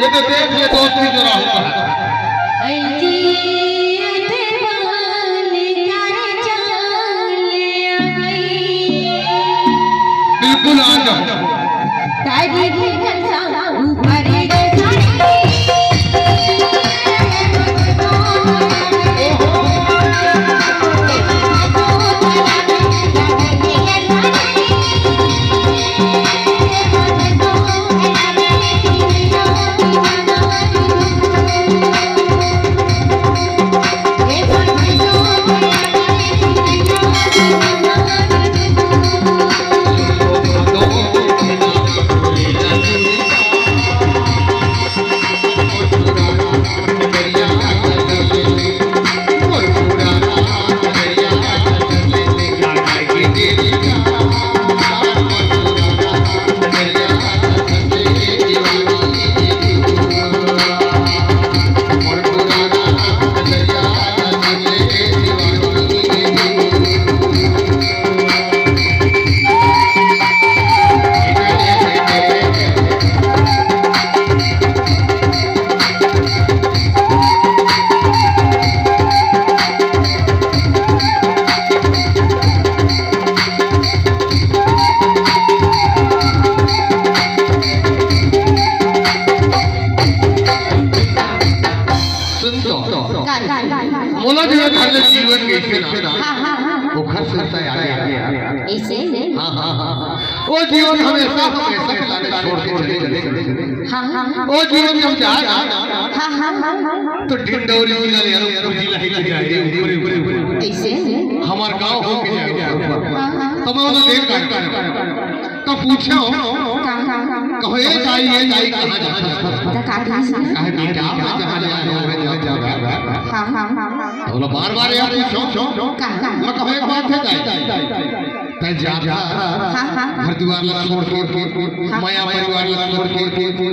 ये तो देख के दोस्ती जो रहा बिल्कुल आ जाओ मोला जो घर में जीवन कैसे ना वो घर से आगे ऐसे वो जीवन हमेशा हमेशा छोड़ के चले गए वो जीवन जब जाएगा तो डिंडौरी जिला हिला जाएगा ऊपर ऐसे हमार गांव हो के जाएगा तो मैं उन्हें देख तो पूछो कहो ये जाई कहां जा कहे बेटा जहां जा बोला बार-बार यार पूछो मैं कहो एक बात है तय जा घर द्वार छोड़ के माया परिवार छोड़ के